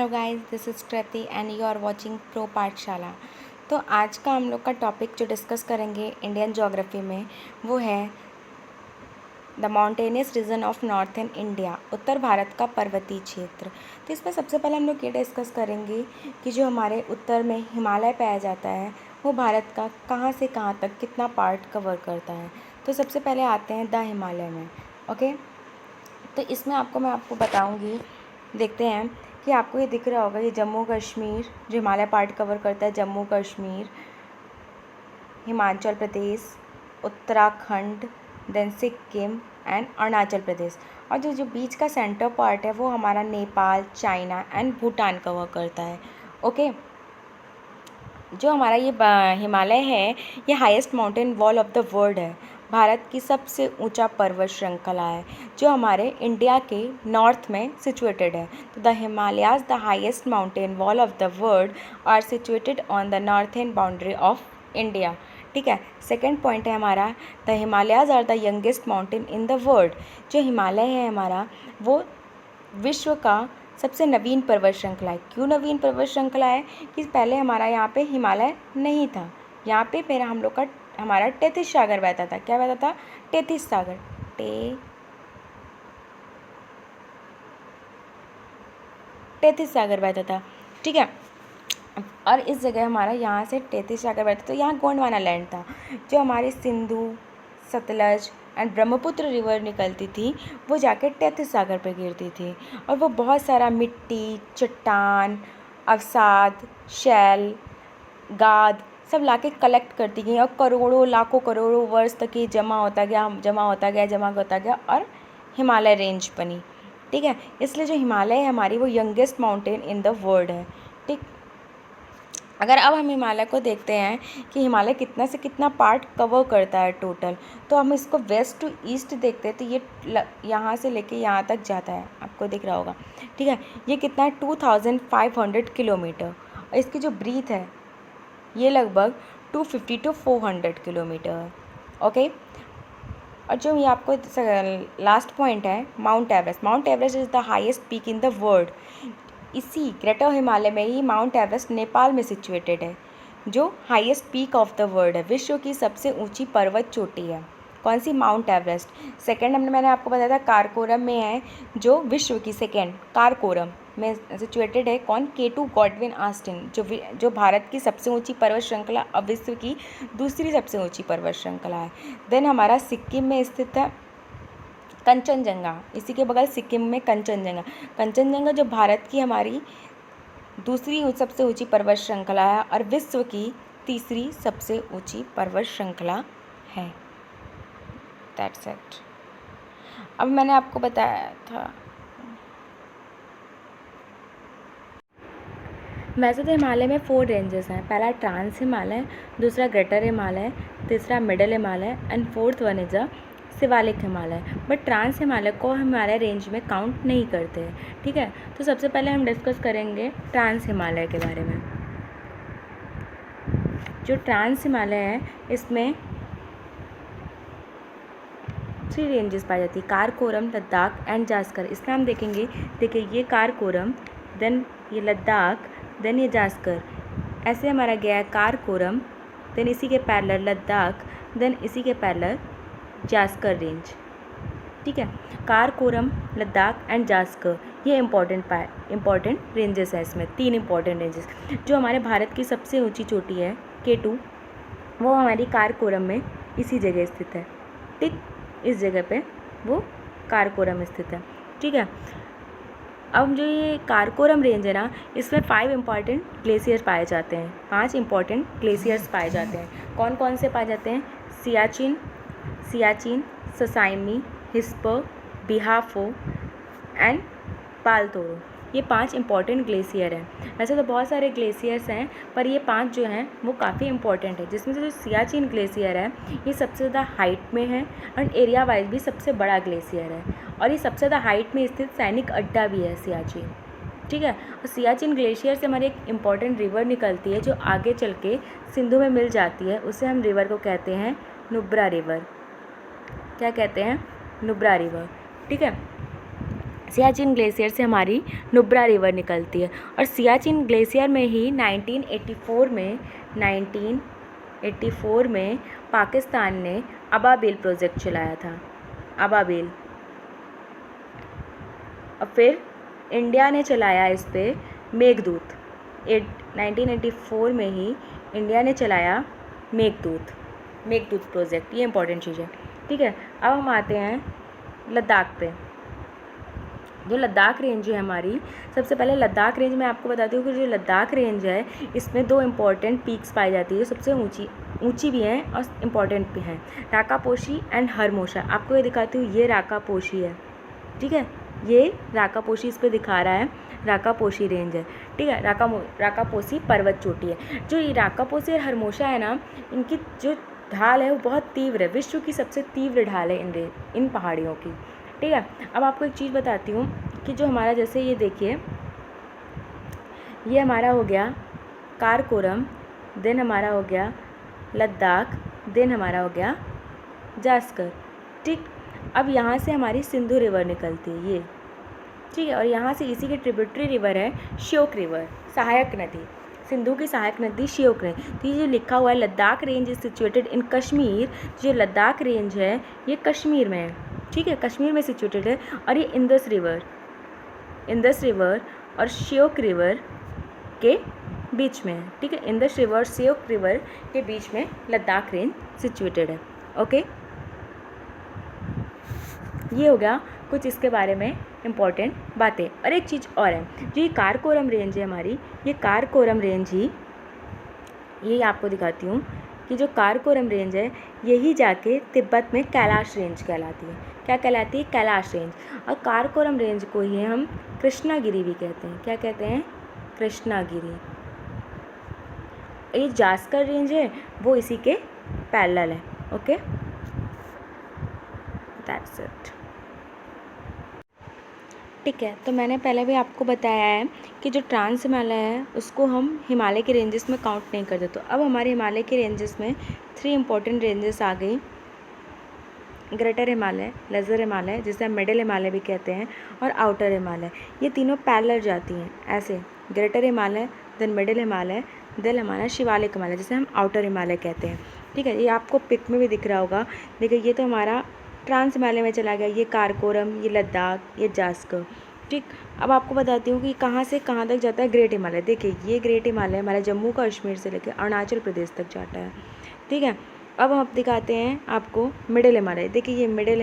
Hello guys, this is Kriti and you are watching Pro Pathshala. तो आज का हम लोग का टॉपिक जो डिस्कस करेंगे इंडियन ज्योग्राफी में वो है the mountainous region of northern India, उत्तर भारत का पर्वतीय क्षेत्र। तो इसमें सबसे पहले हम लोग ये डिस्कस करेंगे कि जो हमारे उत्तर में हिमालय पाया जाता है वो भारत का कहाँ से कहाँ तक कितना पार्ट कवर करता है। तो सबसे पहले आते हैं द हिमालय में। ओके, तो इसमें मैं आपको बताऊँगी। देखते हैं कि आपको ये दिख रहा होगा, ये जम्मू कश्मीर जो हिमालय पार्ट कवर करता है, जम्मू कश्मीर, हिमाचल प्रदेश, उत्तराखंड, देन सिक्किम एंड अरुणाचल प्रदेश। और जो बीच का सेंटर पार्ट है वो हमारा Nepal, China and Bhutan cover करता है। ओके, जो हमारा ये हिमालय है ये highest mountain wall of the world है, भारत की सबसे ऊंचा पर्वत श्रृंखला है जो हमारे इंडिया के नॉर्थ में सिचुएटेड है। तो the Himalayas the highest mountain wall of the world are situated on the northern boundary of India. ठीक है, सेकेंड पॉइंट है हमारा the Himalayas are the youngest mountain in the world. जो हिमालय है हमारा वो विश्व का सबसे नवीन पर्वत श्रृंखला है। क्यों नवीन पर्वत श्रृंखला है कि पहले हमारा यहाँ पे हिमालय नहीं था, यहाँ पे फिर हम लोग का हमारा टेथिस सागर बहता था। क्या बहता था? टेथिस सागर। टेथिस सागर बहता था। ठीक है, और इस जगह हमारा यहाँ से टेथिस सागर बहता, तो यहाँ गोंडवाना लैंड था। जो हमारी सिंधु, सतलज एंड ब्रह्मपुत्र रिवर निकलती थी वो जाके टेथिस सागर पे गिरती थी, और वो बहुत सारा मिट्टी, चट्टान, अवसाद, शैल, गाद सब लाके कलेक्ट करती गई और करोड़ों लाखों करोड़ों वर्ष तक ये जमा होता गया और हिमालय रेंज बनी। ठीक है, इसलिए जो हिमालय है हमारी वो youngest mountain in the world है। ठीक, अगर अब हम हिमालय को देखते हैं कि हिमालय कितना से कितना पार्ट कवर करता है टोटल, तो हम इसको वेस्ट टू ईस्ट देखते हैं तो ये यहाँ से लेके यहाँ तक जाता है, आपको दिख रहा होगा। ठीक है, ये कितना है? 2500 किलोमीटर। और इसकी जो ब्रीथ है ये लगभग 250 to 400 किलोमीटर है। ओके, और जो ये आपको लास्ट पॉइंट है mount Everest. Mount Everest is the highest peak in the world. इसी ग्रेटर हिमालय में ही माउंट एवरेस्ट नेपाल में सिचुएटेड है, जो highest peak of the world है, विश्व की सबसे ऊंची पर्वत चोटी है। कौन सी? Mount Everest. सेकंड मैंने आपको बताया था काराकोरम में है, जो विश्व की सेकंड काराकोरम में सिचुएटेड है। कौन? K2 गॉडविन ऑस्टिन, जो भारत की सबसे ऊंची पर्वत श्रृंखला और विश्व की दूसरी सबसे ऊंची पर्वत श्रृंखला है। देन हमारा सिक्किम में स्थित है कंचनजंगा, इसी के बगल सिक्किम में कंचनजंगा जो भारत की हमारी दूसरी सबसे ऊंची पर्वत श्रृंखला है और विश्व की तीसरी सबसे ऊंची पर्वत श्रृंखला है। That's it. अब मैंने आपको बताया था, वैसे तो हिमालय में 4 रेंजेस हैं। पहला ट्रांस हिमालय, दूसरा ग्रेटर हिमालय, तीसरा middle Himalaya and fourth one is a Shivalik Himalaya. But trans Himalaya को हिमालय रेंज में काउंट नहीं करते हैं। ठीक है, तो सबसे पहले हम डिस्कस करेंगे ट्रांस हिमालय के बारे में। जो ट्रांस हिमालय है इसमें 3 रेंजेस पाई जाती है, काराकोरम, लद्दाख एंड जास्कर। इसमें हम देखेंगे, देखिए ये काराकोरम, देन ये लद्दाख, देन ये जास्कर, ऐसे हमारा गया है काराकोरम, देन इसी के पैरेलल लद्दाख, देन इसी के पैरेलल जास्कर रेंज। ठीक है, काराकोरम, लद्दाख एंड जास्कर ये इम्पॉर्टेंट रेंजेस हैं। इसमें 3 इम्पॉर्टेंट रेंजेस। जो हमारे भारत की सबसे ऊंची चोटी है K2, वो हमारी काराकोरम में इसी जगह स्थित है। ठीक, इस जगह पे वो काराकोरम स्थित है। ठीक है, अब जो ये काराकोरम रेंज है ना, इसमें 5 इम्पॉर्टेंट ग्लेशियर्स पाए जाते हैं। 5 इम्पॉर्टेंट ग्लेशियर्स पाए जाते हैं। कौन कौन से पाए जाते हैं? सियाचिन, ससाइमी, हिस्पर, बिहाफो एंड पालतोरो। ये 5 इम्पॉर्टेंट ग्लेशियर हैं। वैसे तो बहुत सारे ग्लेशियर्स हैं, पर ये 5 जो हैं वो काफ़ी इम्पॉर्टेंट है। जिसमें से जो सियाचिन ग्लेशियर है ये सबसे ज़्यादा हाइट में है और एरिया वाइज भी सबसे बड़ा ग्लेशियर है, और ये सबसे ज़्यादा हाइट में स्थित सैनिक अड्डा भी है सियाचिन। ठीक है, और सियाचिन ग्लेशियर से हमारी एक इम्पॉर्टेंट रिवर निकलती है जो आगे चल के सिंधु में मिल जाती है। उसे हम रिवर को कहते हैं नुब्रा रिवर। क्या कहते हैं? नुब्रा रिवर। ठीक है, सियाचिन ग्लेशियर से हमारी नुब्रा रिवर निकलती है। और सियाचिन ग्लेशियर में ही 1984 में पाकिस्तान ने अबाबिल प्रोजेक्ट चलाया था, अबाबिल। और फिर इंडिया ने चलाया इस पे मेघदूत। 1984 में ही इंडिया ने चलाया मेघदूत प्रोजेक्ट। ये इंपॉर्टेंट चीज़ है, ठीक है। अब हम आते हैं लद्दाख पे। जो लद्दाख रेंज है हमारी, सबसे पहले लद्दाख रेंज में आपको बताती हूँ कि जो लद्दाख रेंज है इसमें 2 इम्पॉर्टेंट पीक्स पाई जाती है जो सबसे ऊंची भी हैं और इम्पॉर्टेंट भी हैं, राकापोशी एंड हरमोशा। आपको ये दिखाती हूँ, ये राकापोशी है, ठीक है। ये राकापोशी इस पर दिखा रहा है, राकापोशी रेंज है, ठीक है। राकापोशी पर्वत चोटी है। जो ये राकापोशी और हरमोशा है ना, इनकी जो ढाल है वो बहुत तीव्र है, विश्व की सबसे तीव्र ढाल है इन पहाड़ियों की, ठीक है। अब आपको एक चीज़ बताती हूँ कि जो हमारा, जैसे ये देखिए, ये हमारा हो गया काराकोरम, देन हमारा हो गया लद्दाख, देन हमारा हो गया जास्कर, ठीक। अब यहाँ से हमारी सिंधु रिवर निकलती है, ये, ठीक है। और यहाँ से इसी की ट्रिब्यूटरी रिवर है श्योक रिवर, सहायक नदी, सिंधु की सहायक नदी श्योक नदी। तो ये जो लिखा हुआ है Ladakh range is situated in Kashmir, जो लद्दाख रेंज है ये कश्मीर में है, ठीक है, कश्मीर में सिचुएटेड है। और ये इंदस रिवर और श्योक रिवर के बीच में है, ठीक है। इंदस रिवर श्योक रिवर के बीच में लद्दाख रेंज सिचुएटेड है, ओके। ये हो गया कुछ इसके बारे में इम्पॉर्टेंट बातें। और एक चीज़ और है, जो ये काराकोरम रेंज है हमारी, ये काराकोरम रेंज ही, ये आपको दिखाती हूँ कि जो काराकोरम रेंज है यही जाके तिब्बत में कैलाश रेंज कहलाती है। क्या कहलाती है? कैलाश रेंज। और काराकोरम रेंज को ही हम कृष्णागिरी भी कहते हैं। क्या कहते हैं? कृष्णागिरी। ये जास्कर रेंज है वो इसी के पैरेलल है, ओके, दैट्स इट, ठीक है। तो मैंने पहले भी आपको बताया है कि जो ट्रांस हिमालय है उसको हम हिमालय के रेंजेस में काउंट नहीं करते। तो अब हमारे हिमालय के रेंजेस में 3 इम्पॉर्टेंट रेंजेस आ गई, ग्रेटर हिमालय, लेज़र हिमालय जिसे हम मिडिल हिमालय भी कहते हैं, और आउटर हिमालय। ये तीनों पैरेलल जाती हैं ऐसे, greater Himalaya, then middle Himalaya, then हमारा शिवालिक हिमालय जिसे हम आउटर हिमालय कहते हैं, ठीक है। ये आपको पिक में भी दिख रहा होगा, देखिए ये तो हमारा ट्रांस हिमालय में चला गया, ये काराकोरम, ये लद्दाख, ये जास्कर, ठीक। अब आपको बताती हूँ कि कहाँ से कहाँ तक जाता है ग्रेट हिमालय। देखिए ये ग्रेट हिमालय हमारा जम्मू कश्मीर से लेकर अरुणाचल प्रदेश तक जाता है, ठीक है। अब हम दिखाते हैं आपको मिडिल हिमालय। देखिए ये मिडिल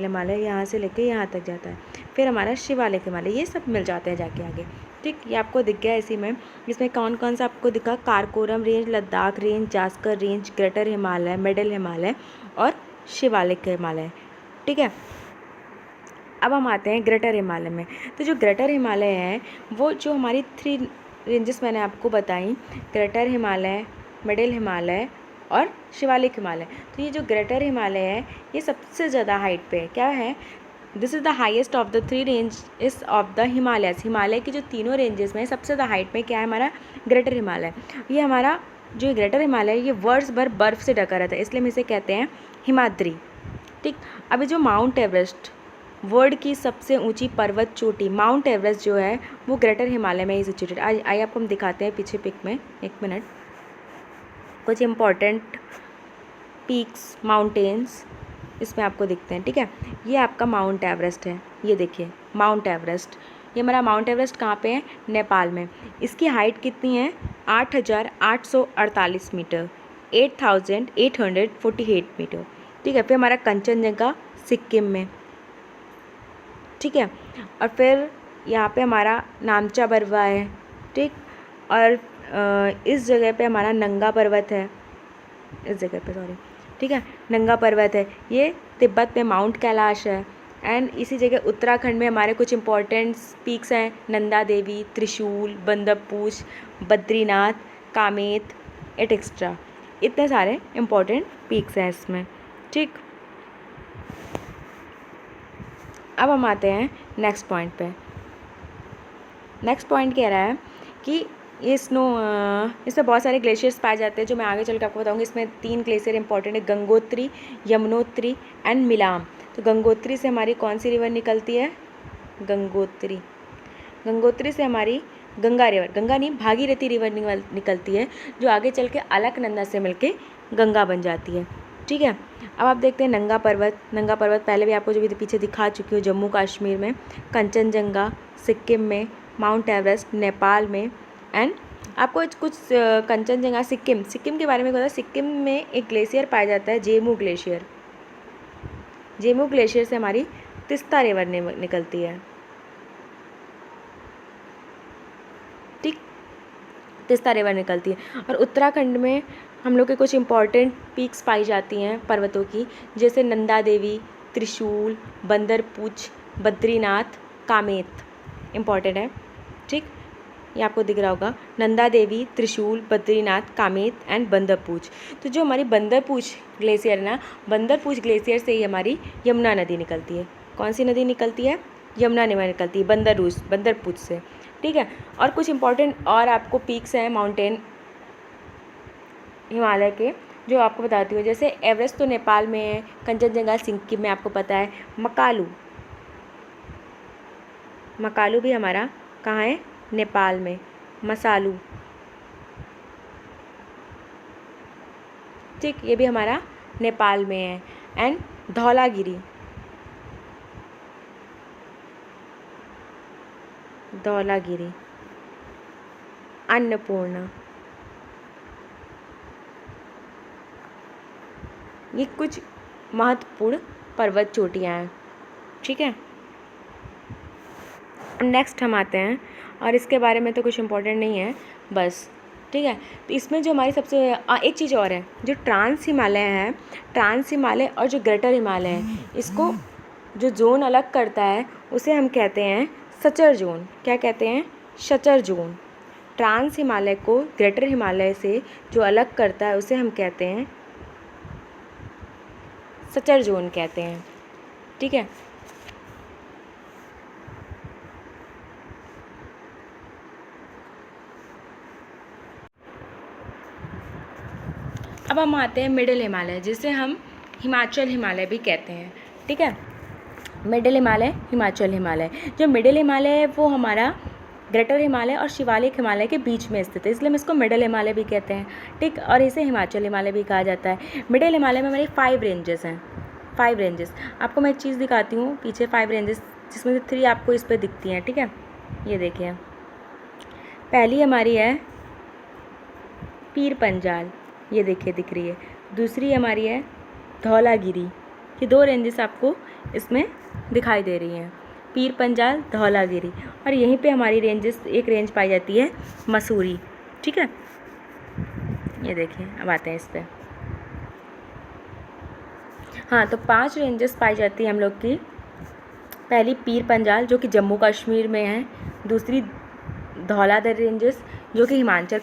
हिमालय यहाँ से लेके यहाँ तक जाता है। फिर हमारा शिवालिक हिमालय, ये सब मिल जाते हैं जाके आगे, ठीक। ये आपको दिख गया इसी में, इसमें कौन कौन सा आपको दिखा, Karakoram range, Ladakh range, Zanskar range, greater Himalaya, middle Himalaya और शिवालिक हिमालय, ठीक है। अब हम आते हैं ग्रेटर हिमालय में। तो जो ग्रेटर हिमालय है वो जो हमारी 3 रेंजेस मैंने आपको बताई, ग्रेटर हिमालय, मिडिल हिमालय और शिवालिक हिमालय। तो ये जो ग्रेटर हिमालय है ये सबसे ज़्यादा हाइट पे है। क्या है? This is the highest of the 3 ranges of the Himalayas. Himalaya की जो तीनों रेंजेस में सबसे ज़्यादा हाइट में क्या है? हमारा ग्रेटर हिमालय। ये हमारा जो ग्रेटर हिमालय ये वर्ष भर बर्फ़ से ढका रहता है, इसलिए हम इसे कहते हैं हिमाद्री, ठीक। अभी जो माउंट एवरेस्ट, वर्ल्ड की सबसे ऊंची पर्वत चोटी माउंट एवरेस्ट जो है वो ग्रेटर हिमालय में ही सिचुएटेड। आइए आपको हम दिखाते हैं पीछे पिक में, एक मिनट, कुछ इम्पॉर्टेंट पीक्स, माउंटेन्स इसमें आपको दिखते हैं, ठीक है। ये आपका माउंट एवरेस्ट है, ये देखिए माउंट एवरेस्ट, ये हमारा माउंट एवरेस्ट कहाँ पे है? नेपाल में। इसकी हाइट कितनी है? 8,848 मीटर, 8,848 मीटर, ठीक है। फिर हमारा कंचनजंगा सिक्किम में, ठीक है। और फिर यहाँ पे हमारा नामचा बरवा है, ठीक। और इस जगह पे हमारा नंगा पर्वत है, इस जगह पे सॉरी, ठीक है, नंगा पर्वत है। ये तिब्बत में माउंट कैलाश है। एंड इसी जगह उत्तराखंड में हमारे कुछ इंपॉर्टेंट पीक्स हैं, नंदा देवी, त्रिशूल, बंदरपूछ, बद्रीनाथ, कामेत एटसेट्रा। इतने सारे इंपॉर्टेंट पीक्स हैं इसमें, ठीक। अब हम आते हैं नेक्स्ट पॉइंट पे। नेक्स्ट पॉइंट कह रहा है कि ये इसमें बहुत सारे ग्लेशियर्स पाए जाते हैं जो मैं आगे चल के आपको बताऊंगी। इसमें 3 ग्लेशियर इंपॉर्टेंट है, गंगोत्री, यमुनोत्री एंड मिलाम। तो गंगोत्री से हमारी कौन सी रिवर निकलती है? गंगोत्री। गंगोत्री से हमारी गंगा रिवर, गंगा नहीं भागीरथी रिवर निकलती है, जो आगे चल के अलकनंदा से मिलके गंगा बन जाती है। ठीक है, अब आप देखते हैं नंगा पर्वत। नंगा पर्वत पहले भी आपको जो भी पीछे दिखा चुकी हूँ, जम्मू कश्मीर में, कंचनजंगा सिक्किम में, माउंट एवरेस्ट नेपाल में, एंड आपको कुछ कंचनजंगा सिक्किम के बारे में पता है। सिक्किम में एक ग्लेशियर पाया जाता है, जेमू ग्लेशियर। जेमू ग्लेशियर से हमारी तिस्ता रिवर निकलती है। ठीक, तिस्ता रिवर निकलती है। और उत्तराखंड में हम लोग के कुछ इम्पॉर्टेंट पीक्स पाई जाती हैं पर्वतों की, जैसे नंदा देवी, त्रिशूल, बंदरपूछ, बद्रीनाथ, कामेत, इम्पॉर्टेंट है। ठीक, ये आपको दिख रहा होगा, नंदा देवी, त्रिशूल, बद्रीनाथ, कामेत एंड बंदरपूछ। तो जो हमारी बंदरपूछ ग्लेशियर है ना, बंदरपूछ ग्लेशियर से ही हमारी यमुना नदी निकलती है। कौन सी नदी निकलती है? यमुना नदी निकलती है बंदरपूछ से। ठीक है, और कुछ इम्पॉर्टेंट और आपको पीक्स हैं माउंटेन हिमालय के, जो आपको बताती हूँ। जैसे एवरेस्ट तो नेपाल में है, कंचनजंगा सिक्किम में आपको पता है, मकालू भी हमारा कहाँ है? नेपाल में, मसालू। ठीक, ये भी हमारा नेपाल में है। एंड धौलागिरी, अन्नपूर्णा, ये कुछ महत्वपूर्ण पर्वत चोटियाँ हैं। ठीक है, नेक्स्ट हम आते हैं, और इसके बारे में तो कुछ इम्पोर्टेंट नहीं है बस। ठीक है, तो इसमें जो हमारी सबसे एक चीज़ और है, जो ट्रांस हिमालय है, ट्रांस हिमालय और जो ग्रेटर हिमालय है, इसको जो जोन अलग करता है उसे हम कहते हैं सचर जोन। क्या कहते हैं? Suture zone. ट्रांस हिमालय को ग्रेटर हिमालय से जो अलग करता है उसे हम कहते हैं सचर जोन कहते हैं। ठीक है, अब हम आते हैं मिडिल हिमालय, जिसे हम हिमाचल हिमालय भी कहते हैं। ठीक है, मिडिल हिमालय, हिमाचल हिमालय। जो मिडिल हिमालय है वो हमारा ग्रेटर हिमालय और शिवालिक हिमालय के बीच में स्थित है, इसलिए हम इसको मिडिल हिमालय भी कहते हैं। ठीक, और इसे हिमाचल हिमालय भी कहा जाता है। मिडिल हिमालय में हमारी 5 रेंजेस हैं, 5 रेंजेस। आपको मैं एक चीज़ दिखाती हूँ पीछे, 5 रेंजेस, जिसमें से 3 आपको इस पर दिखती हैं। ठीक है, ये देखिए, पहली हमारी है पीर पंजाल, ये देखिए दिख रही है। दूसरी हमारी है धौलागिरी। ये 2 रेंजेस आपको इसमें दिखाई दे रही हैं, पीर पंजाल, धौलागिरी। और यहीं पे हमारी रेंजेस, एक रेंज पाई जाती है मसूरी। ठीक है, ये देखिए, अब आते हैं इस पर। हाँ, तो 5 रेंजेस पाई जाती है हम लोग की। पहली पीर पंजाल, जो कि जम्मू कश्मीर में है। दूसरी धौलाधर रेंजेस, जो कि हिमाचल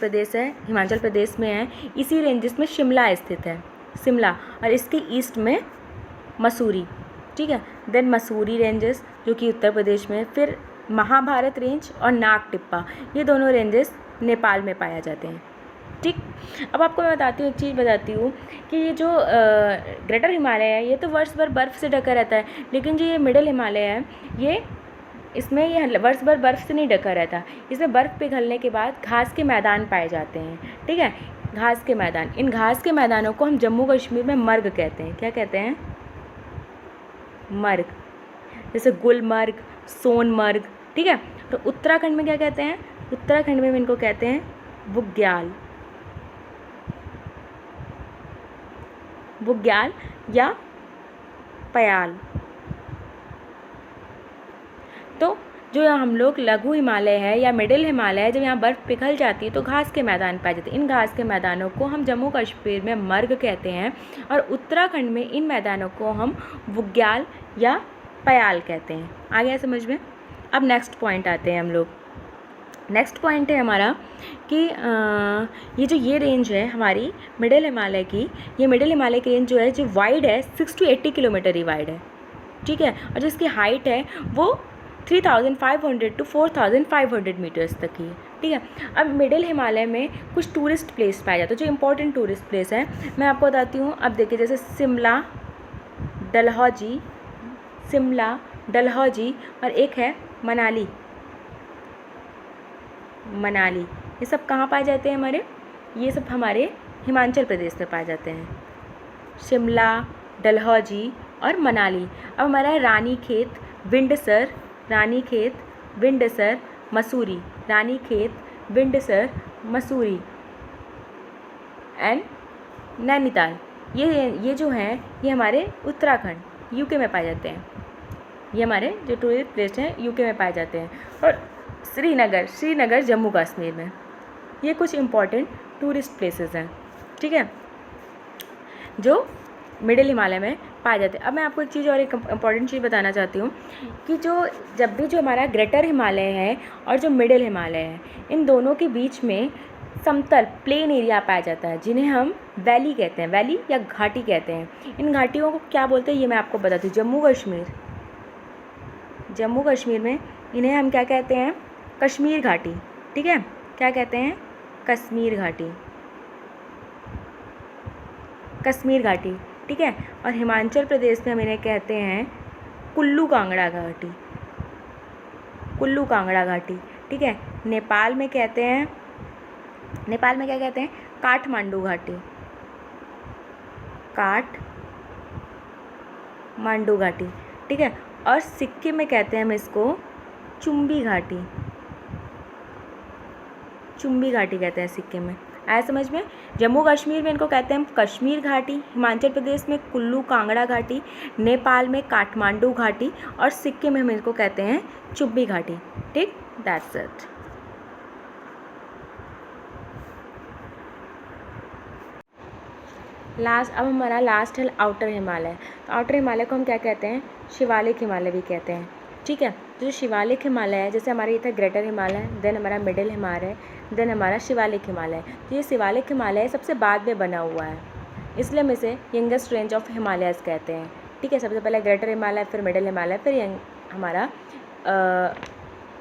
प्रदेश में है। इसी रेंजेस में शिमला स्थित है, शिमला, और इसके ईस्ट में मसूरी। ठीक है, देन मसूरी रेंजेस, जो कि उत्तर प्रदेश में है। फिर महाभारत रेंज और नाग टिप्पा, ये दोनों रेंजेस नेपाल में पाया जाते हैं। ठीक, अब आपको मैं बताती हूँ, एक चीज़ बताती हूँ कि ये जो ग्रेटर हिमालय है, ये तो वर्ष भर बर्फ़ से ढका रहता है, लेकिन जो ये मिडिल हिमालय है, ये इसमें ये वर्ष भर बर्फ़ से नहीं ढका रहता। इसमें बर्फ़ पिघलने के बाद घास के मैदान पाए जाते हैं। ठीक है, घास के मैदान, इन घास के मैदानों को हम जम्मू कश्मीर में मर्ग कहते हैं। क्या कहते हैं? मर्ग। जैसे गुलमर्ग, सोनमर्ग। ठीक है, तो उत्तराखंड में क्या कहते हैं? उत्तराखंड में इनको कहते हैं बुग्याल, बुग्याल या पयाल। तो जो हम लोग लघु हिमालय है या मिडिल हिमालय है, जब यहाँ बर्फ़ पिघल जाती है तो घास के मैदान पाए जाते हैं। इन घास के मैदानों को हम जम्मू कश्मीर में मर्ग कहते हैं, और उत्तराखंड में इन मैदानों को हम बुग्याल या पयाल कहते हैं। आ गया समझ में? अब नेक्स्ट पॉइंट आते हैं हम लोग। नेक्स्ट पॉइंट है हमारा कि ये रेंज है हमारी मिडिल हिमालय की। ये मिडिल हिमालय की रेंज जो है, जो वाइड है 6 to 80 किलोमीटर ही वाइड है। ठीक है, और जिसकी हाइट है वो 3500 to 4500 मीटर्स तक ही है। ठीक है, अब मिडिल हिमालय में कुछ टूरिस्ट प्लेस पाए जाते हैं, जो इम्पोर्टेंट टूरिस्ट प्लेस है मैं आपको बताती हूँ। अब देखिए, जैसे शिमला, डलहौजी, और एक है मनाली, मनाली, ये सब कहाँ पाए जाते हैं हमारे? ये सब हमारे हिमाचल प्रदेश में पाए जाते हैं। शिमला, डलहौजी और मनाली। अब हमारा है Ranikhet, Windsor, Ranikhet, Windsor, Mussoorie, Ranikhet, Windsor, Mussoorie and Nainital. ये जो हैं ये हमारे उत्तराखंड यूके में पाए जाते हैं। ये हमारे जो टूरिस्ट प्लेस हैं यूके में पाए जाते हैं। और श्रीनगर जम्मू कश्मीर में। ये कुछ इम्पॉर्टेंट टूरिस्ट प्लेसेस हैं, ठीक है, जो मिडिल हिमालय में पाए जाते हैं। अब मैं आपको एक चीज़ और एक इम्पॉर्टेंट चीज़ बताना चाहती हूँ कि जब भी जो हमारा ग्रेटर हिमालय है और जो मिडिल हिमालय है, इन दोनों के बीच में समतल प्लेन एरिया पाया जाता है, जिन्हें हम वैली कहते हैं, वैली या घाटी कहते हैं। इन घाटियों को क्या बोलते हैं ये मैं आपको बताती हूँ। जम्मू कश्मीर में इन्हें हम क्या कहते हैं? कश्मीर घाटी, ठीक है, क्या कहते हैं? कश्मीर घाटी, कश्मीर घाटी, ठीक है। और हिमाचल प्रदेश में हम इन्हें कहते हैं कुल्लू कांगड़ा घाटी, कुल्लू कांगड़ा घाटी, ठीक है। नेपाल में क्या कहते हैं? काठमांडू घाटी, काठमांडू घाटी, ठीक है। और सिक्किम में कहते हैं हम इसको चुम्बी घाटी, चुम्बी घाटी कहते हैं सिक्किम में। आया समझ में? जम्मू कश्मीर में इनको कहते हैं कश्मीर घाटी, हिमाचल प्रदेश में कुल्लू कांगड़ा घाटी, नेपाल में काठमांडू घाटी और सिक्किम में हम इनको कहते हैं चुम्बी घाटी, ठीक। That's it. अब हमारा लास्ट है आउटर हिमालय। तो आउटर हिमालय को हम क्या कहते हैं? शिवालिक हिमालय भी कहते हैं, ठीक है। तो जो शिवालिक हिमालय है, जैसे हमारे ये था ग्रेटर हिमालय, देन हमारा मिडिल हिमालय, देन हमारा शिवालिक हिमालय। तो ये शिवालिक हिमालय सबसे बाद में बना हुआ है, इसलिए हम इसे यंगेस्ट रेंज ऑफ हिमालयस कहते हैं, ठीक है। सबसे पहले ग्रेटर हिमालय, फिर मिडिल हिमालय, फिर हमारा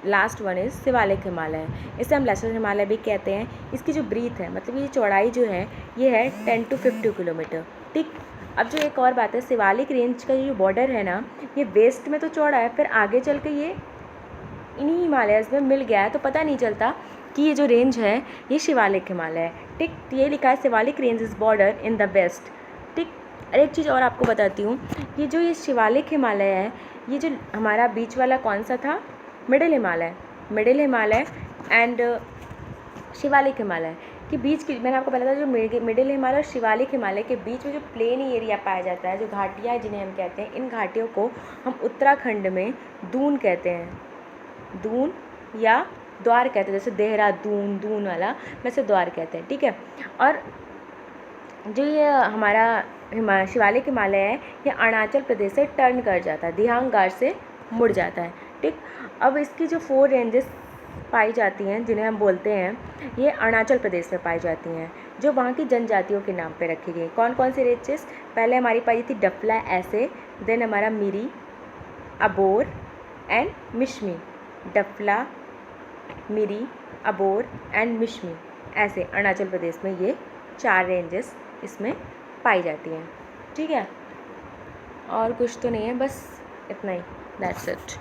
last one is Shivalik Himalaya. इसे हम लेसर हिमालय भी कहते हैं। इसकी जो ब्रीथ है, मतलब ये चौड़ाई जो है ये है 10 to 50 किलोमीटर, ठीक। अब जो एक और बात है, शिवालिक रेंज का जो बॉर्डर है ना, ये वेस्ट में तो चौड़ा है, फिर आगे चल के ये इन्हीं हिमालयस में मिल गया है, तो पता नहीं चलता कि ये जो रेंज है ये शिवालिक हिमालय है, ठीक। ये लिखा है Shivalik range is border in the west, ठीक। एक चीज़ और आपको बताती हूँ, ये शिवालिक हिमालय है, ये जो हमारा बीच वाला कौन सा था? मिडिल हिमालय एंड शिवालिक हिमालय के बीच की, मैंने आपको बताया था जो मिडिल हिमालय और शिवालिक हिमालय के बीच में जो प्लेन एरिया पाया जाता है, जो घाटियाँ हैं जिन्हें हम कहते हैं, इन घाटियों को हम उत्तराखंड में दून कहते हैं, दून या द्वार कहते हैं। जैसे दून वाला वैसे द्वार कहते हैं, ठीक है। और जो ये हमारा शिवालिक हिमालय है, ये अरुणाचल प्रदेश से टर्न कर जाता है, दिहांग घाट से मुड़ जाता है, ठीक। अब इसकी जो 4 रेंजेस पाई जाती हैं, जिन्हें हम बोलते हैं, ये अरुणाचल प्रदेश में पाई जाती हैं, जो वहाँ की जनजातियों के नाम पे रखी गई। कौन कौन सी रेंजेस? पहले हमारी पाई थी डफला ऐसे, देन हमारा मिरी, अबोर एंड मिशमी। डफला, मिरी, अबोर एंड मिशमी, ऐसे अरुणाचल प्रदेश में ये 4 रेंजेस इसमें पाई जाती हैं, ठीक है। और कुछ तो नहीं है, बस इतना ही, दैट्स इट।